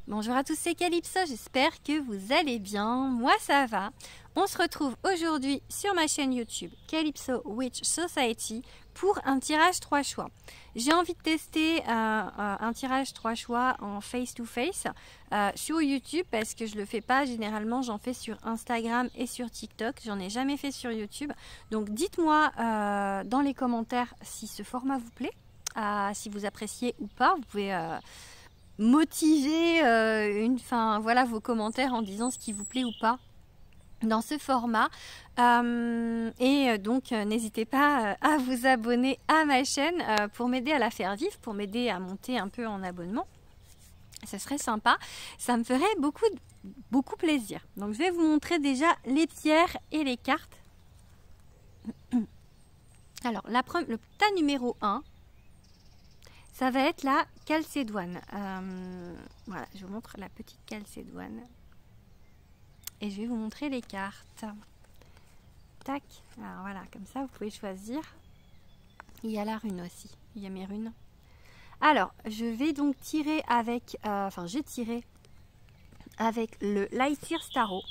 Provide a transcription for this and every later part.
Bonjour à tous, c'est Calypso, j'espère que vous allez bien, moi ça va. On se retrouve aujourd'hui sur ma chaîne YouTube Calypso Witch Society pour un tirage 3 choix. J'ai envie de tester un tirage 3 choix en face-to-face sur YouTube parce que je le fais pas, généralement j'en fais sur Instagram et sur TikTok, j'en ai jamais fait sur YouTube. Donc dites-moi dans les commentaires si ce format vous plaît, si vous appréciez ou pas, vous pouvez... motiver voilà, vos commentaires en disant ce qui vous plaît ou pas dans ce format donc n'hésitez pas à vous abonner à ma chaîne pour m'aider à la faire vivre, pour m'aider à monter un peu en abonnement. Ce serait sympa, ça me ferait beaucoup plaisir. Donc je vais vous montrer déjà les pierres et les cartes. Alors le tas numéro 1, ça va être la calcédoine. Voilà, je vous montre la petite calcédoine. Et je vais vous montrer les cartes. Tac. Alors voilà, comme ça, vous pouvez choisir. Il y a la rune aussi. Il y a mes runes. Alors, je vais donc tirer avec... j'ai tiré avec le Lightyear Tarot,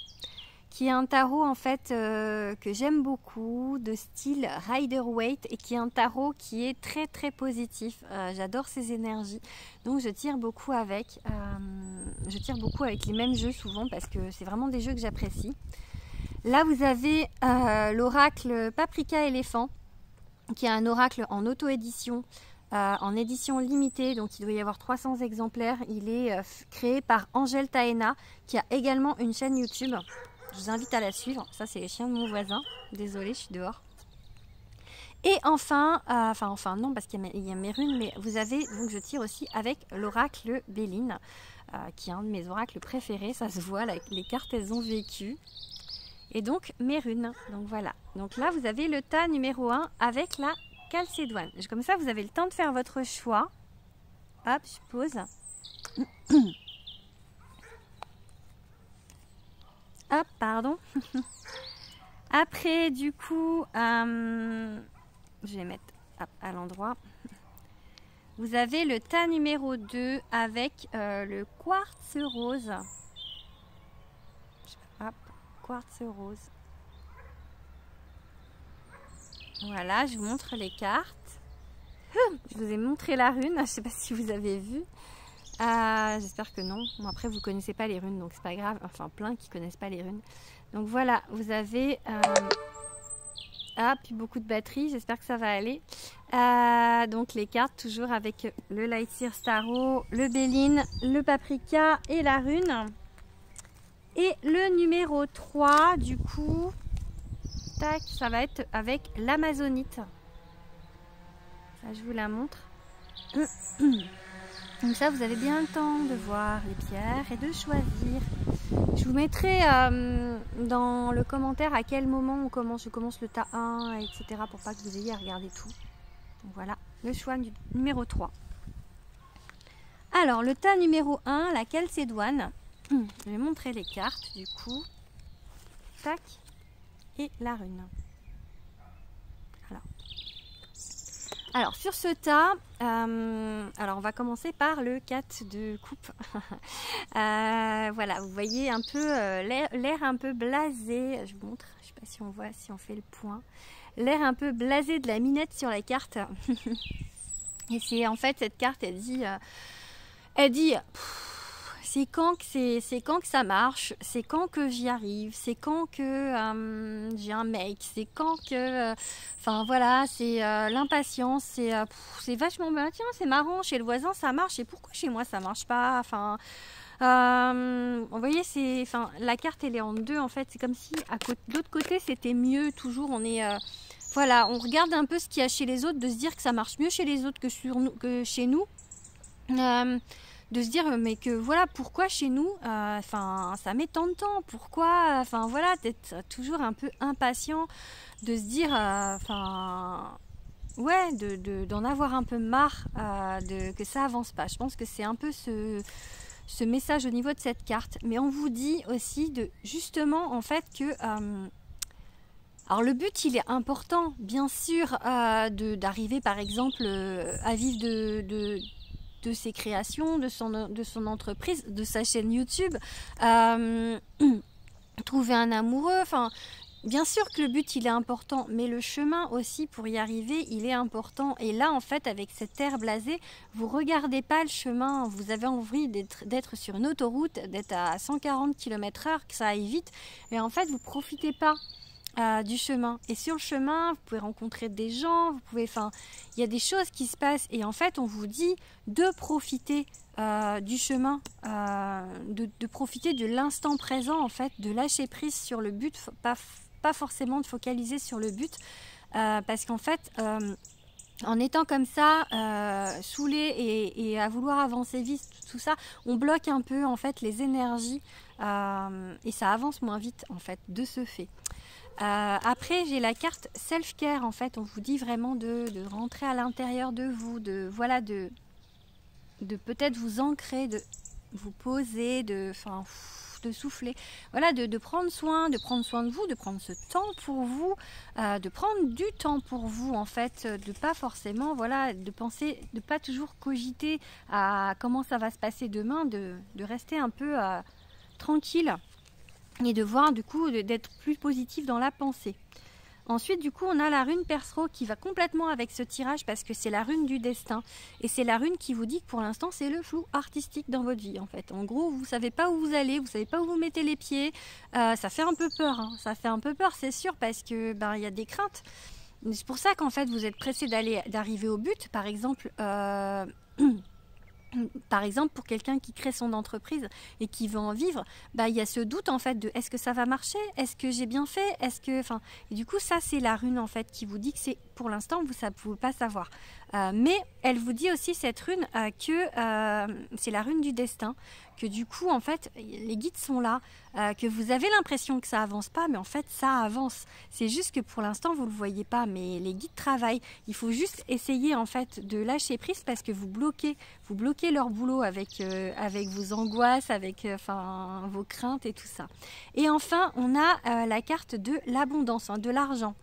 qui est un tarot en fait que j'aime beaucoup, de style Rider-Waite, et qui est un tarot qui est très très positif. J'adore ses énergies, donc je tire beaucoup avec. Les mêmes jeux souvent parce que c'est vraiment des jeux que j'apprécie. Là vous avez l'oracle Paprika Éléphant, qui est un oracle en auto-édition, en édition limitée, donc il doit y avoir 300 exemplaires. Il est créé par Angèle Taena, qui a également une chaîne YouTube. Je vous invite à la suivre. Ça, c'est les chiens de mon voisin. Désolée, je suis dehors. Et enfin, non, parce qu'il y a mes runes, mais vous avez, donc je tire aussi avec l'oracle Béline, qui est un de mes oracles préférés. Ça se voit, les cartes, elles ont vécu. Et donc, mes runes. Donc voilà. Donc là, vous avez le tas numéro 1 avec la calcédoine. Comme ça, vous avez le temps de faire votre choix. Hop, je pose. Hop, pardon. Après, du coup, je vais mettre à l'endroit. Vous avez le tas numéro 2 avec le quartz rose. Hop, quartz rose. Voilà, je vous montre les cartes. Je vous ai montré la rune, je ne sais pas si vous avez vu. J'espère que non. Bon, après, vous connaissez pas les runes, donc c'est pas grave. Enfin, plein qui connaissent pas les runes. Donc voilà, vous avez puis beaucoup de batterie. J'espère que ça va aller. Donc les cartes toujours avec le Lightyear Tarot, le Béline, le Paprika et la rune. Et le numéro 3, du coup, tac, ça va être avec l'Amazonite. Ça, je vous la montre. Comme ça, vous avez bien le temps de voir les pierres et de choisir. Je vous mettrai dans le commentaire à quel moment je commence le tas 1, etc. pour pas que vous ayez à regarder tout. Donc voilà, le choix du numéro 3. Alors, le tas numéro 1, la calcédoine. Je vais montrer les cartes du coup. Tac. Et la rune. Alors sur ce tas, on va commencer par le 4 de coupe. Voilà, vous voyez un peu l'air un peu blasé. Je vous montre, je ne sais pas si on voit, si on fait le point. L'air un peu blasé de la minette sur la carte. Et c'est en fait cette carte, elle dit c'est quand que ça marche, c'est quand que j'y arrive, c'est quand que j'ai un mec, c'est quand que... voilà, c'est l'impatience, c'est vachement bien. Tiens, c'est marrant, chez le voisin ça marche, et pourquoi chez moi ça marche pas? Vous voyez, la carte elle est en deux en fait, c'est comme si de l'autre côté c'était mieux, toujours on est... voilà, on regarde un peu ce qu'il y a chez les autres, de se dire que ça marche mieux chez les autres que chez nous. De se dire mais que voilà, pourquoi chez nous ça met tant de temps, pourquoi voilà, d'être toujours un peu impatient, de se dire ouais, d'en avoir un peu marre, que ça avance pas. Je pense que c'est un peu ce message au niveau de cette carte, mais on vous dit aussi de justement en fait que alors le but il est important bien sûr, d'arriver par exemple à vivre de de ses créations, de son entreprise, de sa chaîne YouTube, trouver un amoureux, enfin... Bien sûr que le but il est important, mais le chemin aussi pour y arriver il est important. Et là en fait avec cette terre blasée, vous regardez pas le chemin, vous avez envie d'être sur une autoroute, d'être à 140 km/h, que ça aille vite, et en fait vous profitez pas du chemin. Et sur le chemin vous pouvez rencontrer des gens, vous pouvez, enfin il y a des choses qui se passent, et en fait on vous dit de profiter du chemin, de profiter de l'instant présent en fait, de lâcher prise sur le but, pas forcément de focaliser sur le but, parce qu'en fait en étant comme ça saoulé et à vouloir avancer vite, tout ça, on bloque un peu en fait les énergies, et ça avance moins vite en fait de ce fait. Après j'ai la carte self-care, en fait on vous dit vraiment de rentrer à l'intérieur de vous, de peut-être vous ancrer, de vous poser, de souffler, voilà, de prendre soin de vous, de prendre ce temps pour vous, de prendre du temps pour vous en fait, de pas forcément, voilà, de penser, de pas toujours cogiter à comment ça va se passer demain, de rester un peu tranquille et de voir du coup d'être plus positif dans la pensée. Ensuite, du coup, on a la rune Persro qui va complètement avec ce tirage parce que c'est la rune du destin. Et c'est la rune qui vous dit que pour l'instant, c'est le flou artistique dans votre vie, en fait. En gros, vous ne savez pas où vous allez, vous ne savez pas où vous mettez les pieds. Ça fait un peu peur, hein. Ça fait un peu peur, c'est sûr, parce que il y a des craintes. C'est pour ça qu'en fait, vous êtes pressé d'arriver au but. Par exemple... Par exemple, pour quelqu'un qui crée son entreprise et qui veut en vivre, il y a ce doute en fait de est-ce que ça va marcher, est-ce que j'ai bien fait, est-ce que, enfin, et du coup ça c'est la rune en fait qui vous dit que c'est pour l'instant vous ne pouvez pas savoir, mais elle vous dit aussi cette rune que c'est la rune du destin, que du coup en fait les guides sont là, que vous avez l'impression que ça avance pas, mais en fait ça avance. C'est juste que pour l'instant vous le voyez pas, mais les guides travaillent. Il faut juste essayer en fait de lâcher prise parce que vous bloquez leur boulot avec vos angoisses, avec vos craintes et tout ça. Et enfin on a la carte de l'abondance, de l'argent.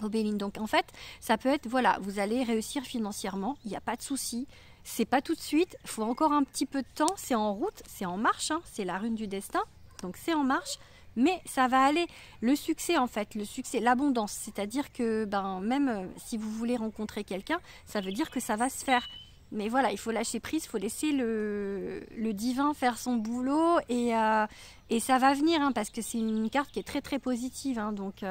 Au Béline. Donc en fait ça peut être, voilà, vous allez réussir financièrement, il n'y a pas de souci. C'est pas tout de suite, il faut encore un petit peu de temps, c'est en route, c'est en marche, hein, c'est la rune du destin, donc c'est en marche, mais ça va aller. Le succès en fait, le succès, l'abondance, c'est-à-dire que même si vous voulez rencontrer quelqu'un, ça veut dire que ça va se faire. Mais voilà, il faut lâcher prise, il faut laisser le divin faire son boulot et ça va venir, hein, parce que c'est une carte qui est très très positive, hein, donc,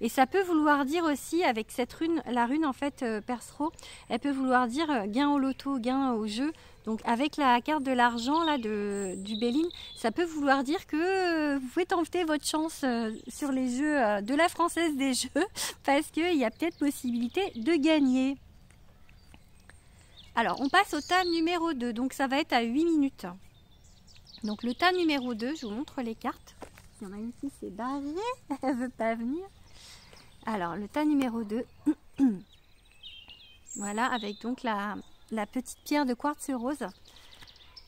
et ça peut vouloir dire aussi avec cette rune, la rune en fait Persro, elle peut vouloir dire gain au loto, gain au jeu. Donc avec la carte de l'argent là du Béline, ça peut vouloir dire que vous pouvez tenter votre chance sur les jeux de la Française des Jeux parce qu'il y a peut-être possibilité de gagner. Alors, on passe au tas numéro 2, donc ça va être à 8 minutes. Donc le tas numéro 2, je vous montre les cartes. Il y en a une qui s'est barrée, elle ne veut pas venir. Alors, le tas numéro 2, voilà, avec donc la petite pierre de quartz rose.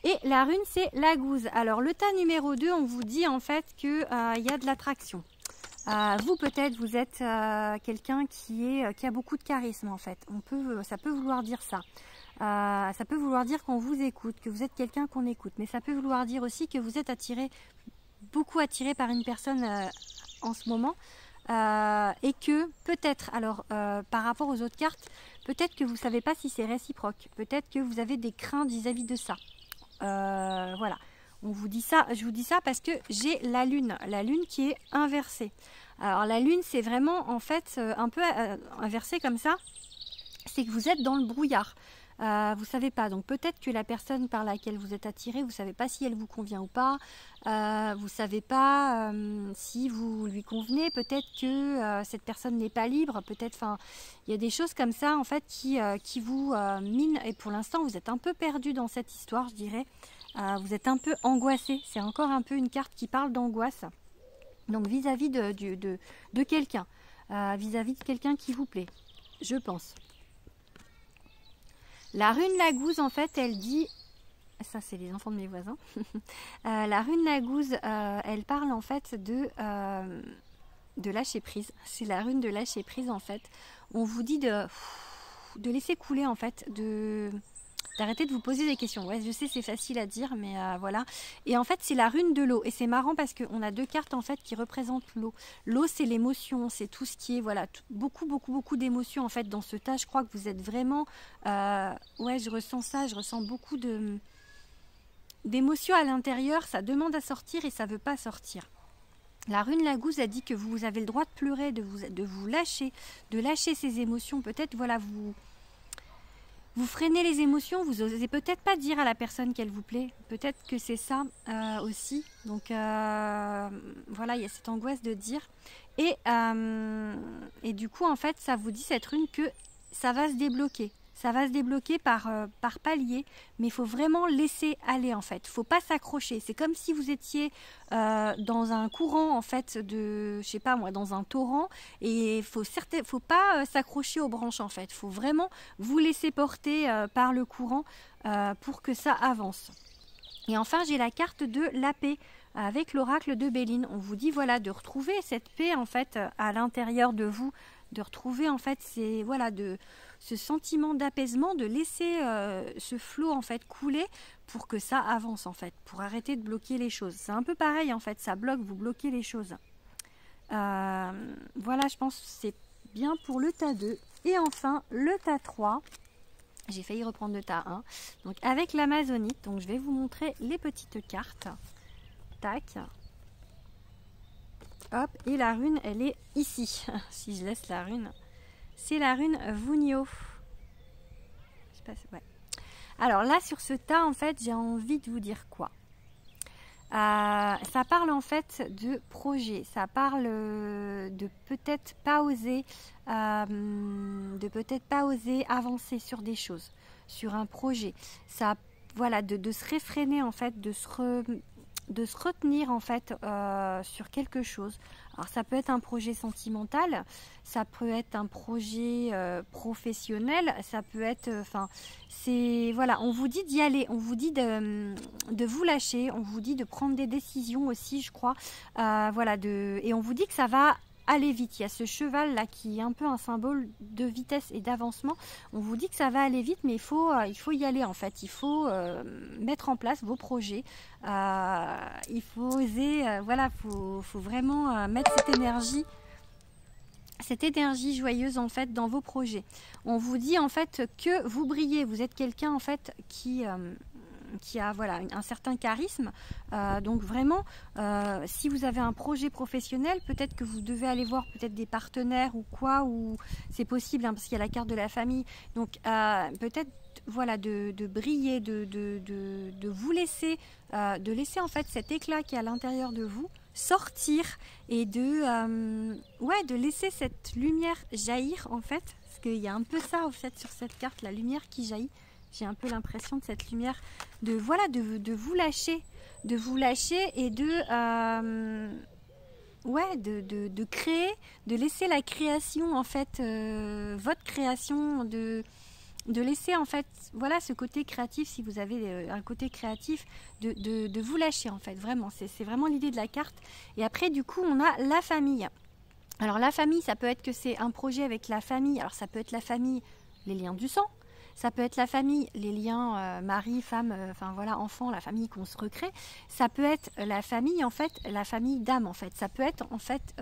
Et la rune, c'est la gouze. Alors, le tas numéro 2, on vous dit en fait qu'il y a de l'attraction. Vous peut-être vous êtes quelqu'un qui a beaucoup de charisme en fait. Ça peut vouloir dire ça. Ça peut vouloir dire qu'on vous écoute, que vous êtes quelqu'un qu'on écoute, mais ça peut vouloir dire aussi que vous êtes beaucoup attiré par une personne en ce moment, et que peut-être, alors par rapport aux autres cartes, peut-être que vous ne savez pas si c'est réciproque, peut-être que vous avez des craintes vis-à-vis de ça. Voilà. On vous dit ça, je vous dis ça parce que j'ai la lune qui est inversée. Alors la lune, c'est vraiment en fait un peu inversée comme ça, c'est que vous êtes dans le brouillard. Vous ne savez pas, donc peut-être que la personne par laquelle vous êtes attiré, vous ne savez pas si elle vous convient ou pas, vous ne savez pas si vous lui convenez, peut-être que cette personne n'est pas libre, peut-être, enfin, il y a des choses comme ça en fait qui vous minent, et pour l'instant vous êtes un peu perdu dans cette histoire, je dirais. Vous êtes un peu angoissé, c'est encore un peu une carte qui parle d'angoisse, donc vis-à-vis de quelqu'un, vis-à-vis de quelqu'un qui vous plaît, je pense. La rune la gouze, en fait, elle dit, ça c'est les enfants de mes voisins, la rune la gouze, elle parle en fait de lâcher prise, c'est la rune de lâcher prise en fait. On vous dit de laisser couler en fait, de D'arrêter de vous poser des questions. Ouais, je sais, c'est facile à dire, mais voilà. Et en fait, c'est la rune de l'eau. Et c'est marrant parce qu'on a deux cartes en fait qui représentent l'eau. L'eau, c'est l'émotion, c'est tout ce qui est, voilà, beaucoup d'émotions en fait dans ce tas. Je crois que vous êtes vraiment, ouais, je ressens ça, je ressens beaucoup d'émotions à l'intérieur. Ça demande à sortir et ça veut pas sortir. La rune la gousse a dit que vous avez le droit de pleurer, de vous lâcher, de lâcher ces émotions. Peut-être, voilà, vous freinez les émotions, vous osez peut-être pas dire à la personne qu'elle vous plaît. Peut-être que c'est ça aussi. Donc voilà, il y a cette angoisse de dire. Et du coup, en fait, ça vous dit cette rune que ça va se débloquer. Ça va se débloquer par palier, mais il faut vraiment laisser aller en fait. Il ne faut pas s'accrocher. C'est comme si vous étiez dans un courant en fait je sais pas moi, dans un torrent, et faut pas s'accrocher aux branches en fait. Il faut vraiment vous laisser porter par le courant pour que ça avance. Et enfin, j'ai la carte de la paix avec l'oracle de Béline. On vous dit voilà de retrouver cette paix en fait à l'intérieur de vous, de retrouver en fait ce sentiment d'apaisement, de laisser ce flot en fait couler pour que ça avance en fait, pour arrêter de bloquer les choses. C'est un peu pareil en fait, ça bloque, vous bloquez les choses. Voilà, je pense que c'est bien pour le tas 2. Et enfin, le tas 3. J'ai failli reprendre le tas 1. Donc avec l'Amazonite, donc je vais vous montrer les petites cartes. Tac. Hop, et la rune, elle est ici. Si je laisse la rune, c'est la rune Vunio. Je sais pas, ouais. Alors là, sur ce tas, en fait, j'ai envie de vous dire quoi. Ça parle en fait de projet, ça parle de peut-être pas oser, avancer sur des choses, sur un projet. Ça, voilà, de se réfréner en fait, de se retenir en fait sur quelque chose. Alors ça peut être un projet sentimental, ça peut être un projet professionnel, ça peut être, c'est voilà, on vous dit d'y aller, on vous dit de vous lâcher, on vous dit de prendre des décisions aussi, je crois, voilà, et on vous dit que ça va aller vite. Il y a ce cheval là qui est un peu un symbole de vitesse et d'avancement. On vous dit que ça va aller vite, mais il faut y aller en fait. Il faut mettre en place vos projets. Il faut oser, voilà, faut vraiment mettre cette énergie joyeuse en fait dans vos projets. On vous dit en fait que vous brillez. Vous êtes quelqu'un en fait qui a voilà un certain charisme, donc vraiment si vous avez un projet professionnel, peut-être que vous devez aller voir peut-être des partenaires ou quoi, ou c'est possible parce qu'il y a la carte de la famille, donc peut-être voilà de briller, de vous laisser en fait cet éclat qui est à l'intérieur de vous sortir et de laisser cette lumière jaillir en fait, parce qu'il y a un peu ça en fait sur cette carte, la lumière qui jaillit. J'ai un peu l'impression de cette lumière, de vous lâcher et de créer, de laisser la création en fait, votre création, de laisser en fait, voilà, ce côté créatif, si vous avez un côté créatif, de vous lâcher en fait, vraiment, c'est vraiment l'idée de la carte. Et après du coup on a la famille. Alors la famille, ça peut être que c'est un projet avec la famille, alors ça peut être la famille, les liens du sang. Ça peut être la famille, les liens mari, femme, voilà, enfant, la famille qu'on se recrée. Ça peut être la famille, en fait, la famille d'âme, en fait. Ça peut être, en fait,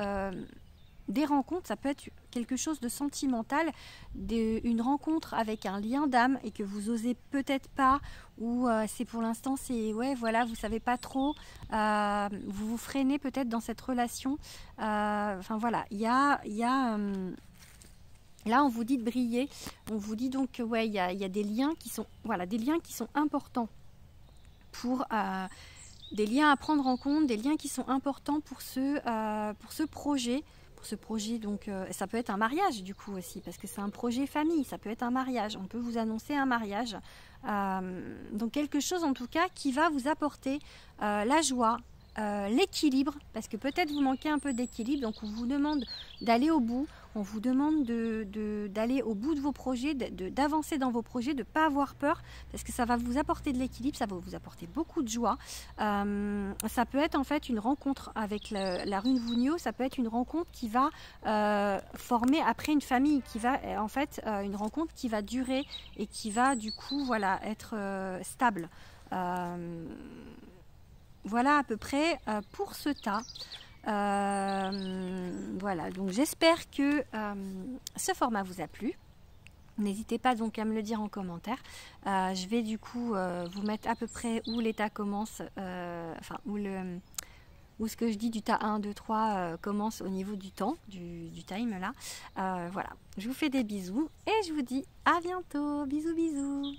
des rencontres. Ça peut être quelque chose de sentimental, une rencontre avec un lien d'âme et que vous osez peut-être pas, ou c'est pour l'instant, c'est, ouais, voilà, vous savez pas trop. Vous vous freinez peut-être dans cette relation. Voilà, il y a là, on vous dit de briller. On vous dit donc que ouais, il y a des liens qui sont, voilà, des liens qui sont importants pour des liens à prendre en compte, des liens qui sont importants pour ce projet. Pour ce projet, donc ça peut être un mariage du coup aussi, parce que c'est un projet famille. Ça peut être un mariage. On peut vous annoncer un mariage. Donc quelque chose en tout cas qui va vous apporter la joie, l'équilibre, parce que peut-être vous manquez un peu d'équilibre, donc on vous demande d'aller au bout, on vous demande d'aller au bout de vos projets, d'avancer dans vos projets, de ne pas avoir peur, parce que ça va vous apporter de l'équilibre, ça va vous apporter beaucoup de joie. Ça peut être en fait une rencontre avec la rune Wunio, ça peut être une rencontre qui va former après une famille, qui va en fait une rencontre qui va durer et qui va du coup voilà être stable. Voilà à peu près pour ce tas. Voilà, donc j'espère que ce format vous a plu. N'hésitez pas donc à me le dire en commentaire. Je vais du coup vous mettre à peu près où les tas commencent, enfin où ce que je dis du tas 1, 2, 3 commence au niveau du temps, du time là. Voilà, je vous fais des bisous et je vous dis à bientôt. Bisous bisous.